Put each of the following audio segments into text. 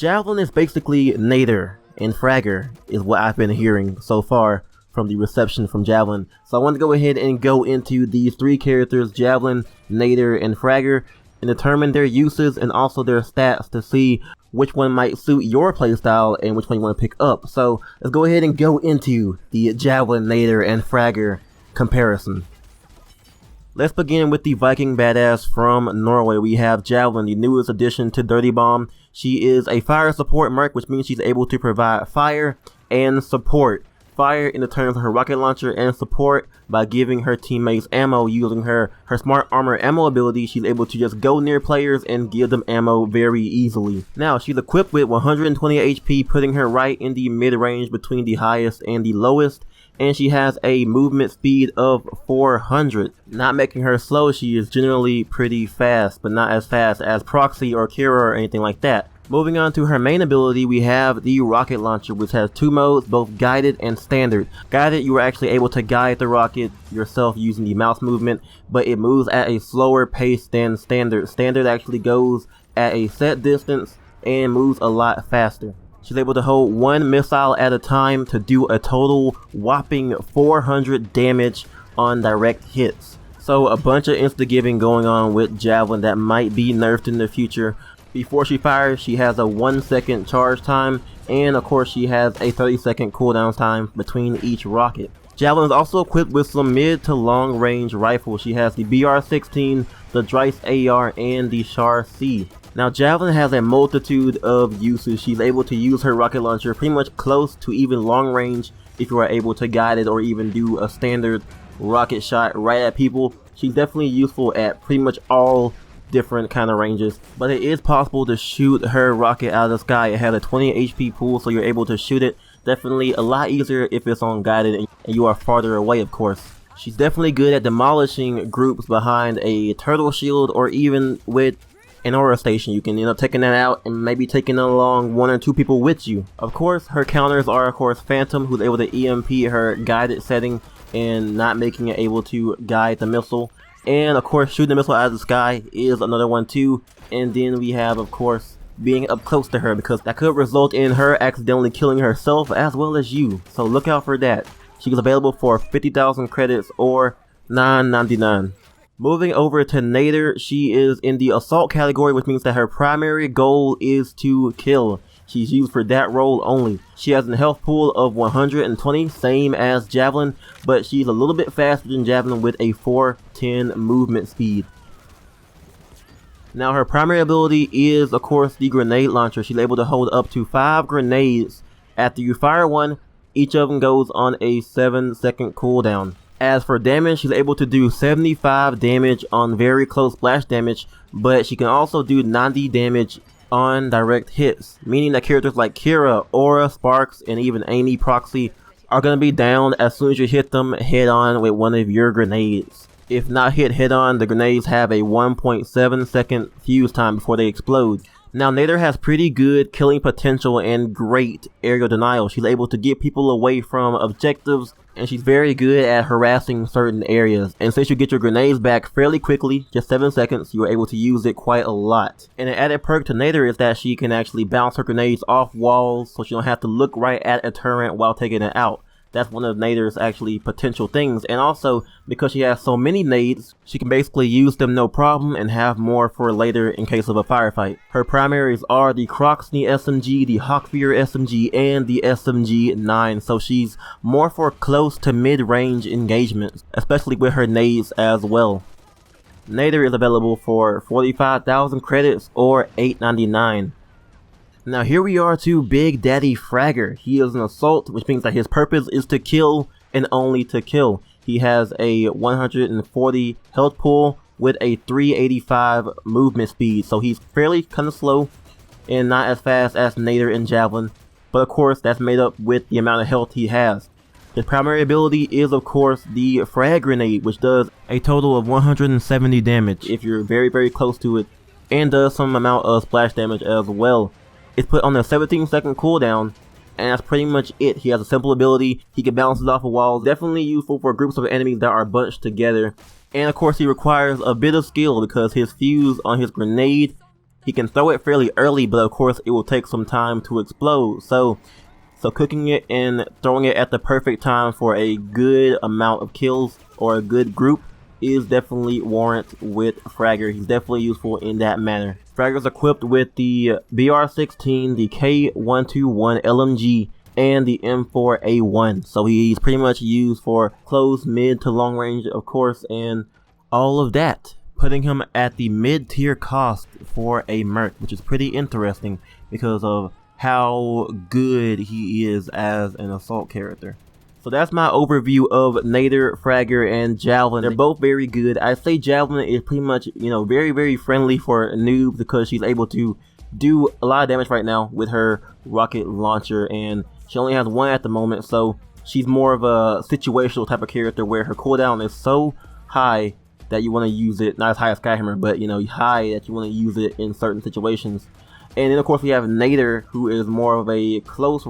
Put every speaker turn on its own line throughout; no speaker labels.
Javelin is basically Nader and Fragger, is what I've been hearing so far from the reception from Javelin. So I want to go ahead and go into these three characters, Javelin, Nader, and Fragger, and determine their uses and also their stats to see which one might suit your playstyle and which one you want to pick up. So let's go ahead and go into the Javelin, Nader, and Fragger comparison. Let's begin with the Viking badass from Norway. We have Javelin, the newest addition to Dirty Bomb. She is a fire support merc, which means she's able to provide fire and support. Fire in the terms of her rocket launcher, and support by giving her teammates ammo using her smart armor ammo ability. She's able to just go near players and give them ammo very easily. Now she's equipped with 120 HP, putting her right in the mid-range between the highest and the lowest, and she has a movement speed of 400. Not making her slow, she is generally pretty fast, but not as fast as Proxy or Kira or anything like that. Moving on to her main ability, we have the rocket launcher, which has two modes, both guided and standard. Guided, you are actually able to guide the rocket yourself using the mouse movement, but it moves at a slower pace than standard. Standard actually goes at a set distance and moves a lot faster. She's able to hold one missile at a time to do a total whopping 400 damage on direct hits. So a bunch of insta-giving going on with Javelin that might be nerfed in the future. Before she fires, she has a 1 second charge time, and of course she has a 30-second cooldown time between each rocket. Javelin is also equipped with some mid to long range rifles. She has the BR-16, the Dreiss AR, and the Char C. Now Javelin has a multitude of uses. She's able to use her rocket launcher pretty much close to even long range if you are able to guide it or even do a standard rocket shot right at people. She's definitely useful at pretty much all different kind of ranges, but it is possible to shoot her rocket out of the sky. It has a 20 HP pool, so you're able to shoot it. Definitely a lot easier if it's on guided and you are farther away, of course. She's definitely good at demolishing groups behind a turtle shield or even with an aura station. You can end up taking that out and maybe taking along one or two people with you. Of course, her counters are of course Phantom, who's able to EMP her guided setting and not making it able to guide the missile. And of course, shooting the missile out of the sky is another one too. And then we have, of course, being up close to her, because that could result in her accidentally killing herself as well as you. So look out for that. She is available for 50,000 credits or $9.99. Moving over to Nader, she is in the assault category, which means that her primary goal is to kill. She's used for that role only. She has a health pool of 120, same as Javelin, but she's a little bit faster than Javelin with a 410 movement speed. Now her primary ability is of course the grenade launcher. She's able to hold up to 5 grenades. After you fire one, each of them goes on a 7-second cooldown. As for damage, she's able to do 75 damage on very close splash damage, but she can also do 90 damage on direct hits, meaning that characters like Kira, Aura, Sparks, and even Amy Proxy are going to be down as soon as you hit them head on with one of your grenades. If not hit head on, the grenades have a 1.7 second fuse time before they explode. Now Nader has pretty good killing potential and great aerial denial. She's able to get people away from objectives, and she's very good at harassing certain areas. And since you get your grenades back fairly quickly, just 7 seconds, you are able to use it quite a lot. And an added perk to Nader is that she can actually bounce her grenades off walls, so she don't have to look right at a turret while taking it out. That's one of Nader's actually potential things. And also, because she has so many nades, she can basically use them no problem and have more for later in case of a firefight. Her primaries are the Croxney SMG, the Hawkfear SMG, and the SMG-9. So she's more for close to mid-range engagements, especially with her nades as well. Nader is available for 45,000 credits or $8.99. Now here we are to Big Daddy Fragger. He is an assault, which means that his purpose is to kill and only to kill. He has a 140 health pool with a 385 movement speed, so he's fairly kind of slow and not as fast as Nader and Javelin, but of course that's made up with the amount of health he has. His primary ability is of course the Frag Grenade, which does a total of 170 damage if you're very close to it, and does some amount of splash damage as well. It's put on a 17-second cooldown, and that's pretty much it. He has a simple ability. He can bounce it off a wall. Definitely useful for groups of enemies that are bunched together. And of course he requires a bit of skill because his fuse on his grenade he can throw it fairly early, but of course it will take some time to explode. So cooking it and throwing it at the perfect time for a good amount of kills or a good group is definitely warrant with Fragger. He's definitely useful in that manner. Fragger's equipped with the BR-16, the K121 LMG, and the M4A1. So he's pretty much used for close, mid to long range, of course, and all of that, putting him at the mid-tier cost for a merc, which is pretty interesting because of how good he is as an assault character. So that's my overview of Nader, Fragger, and Javelin. They're both very good. I say Javelin is pretty much, very, very friendly for noobs because she's able to do a lot of damage right now with her rocket launcher, and she only has one at the moment, so she's more of a situational type of character where her cooldown is so high that you want to use it, not as high as Skyhammer, but high that you want to use it in certain situations. And then of course we have Nader, who is more of a close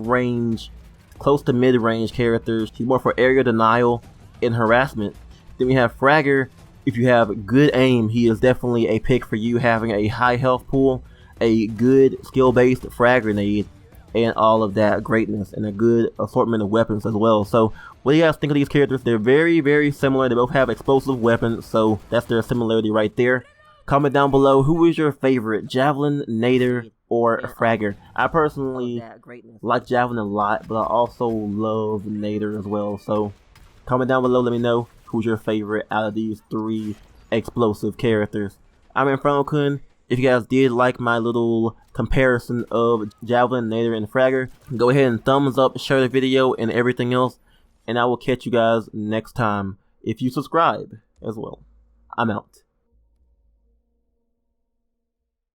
to mid-range character. She's more for area denial and harassment. Then we have Fragger. If you have good aim, he is definitely a pick for you, having a high health pool, a good skill-based frag grenade, and all of that greatness, and a good assortment of weapons as well. So what do you guys think of these characters? They're very, very similar. They both have explosive weapons, so that's their similarity right there. Comment down below, who is your favorite, Javelin, Nader, or Fragger? I personally like Javelin a lot, but I also love Nader as well. So comment down below, let me know who's your favorite out of these three explosive characters. I'm Infernal. If you guys did like my little comparison of Javelin, Nader, and Fragger, go ahead and thumbs up, share the video, and everything else. And I will catch you guys next time if you subscribe as well. I'm out.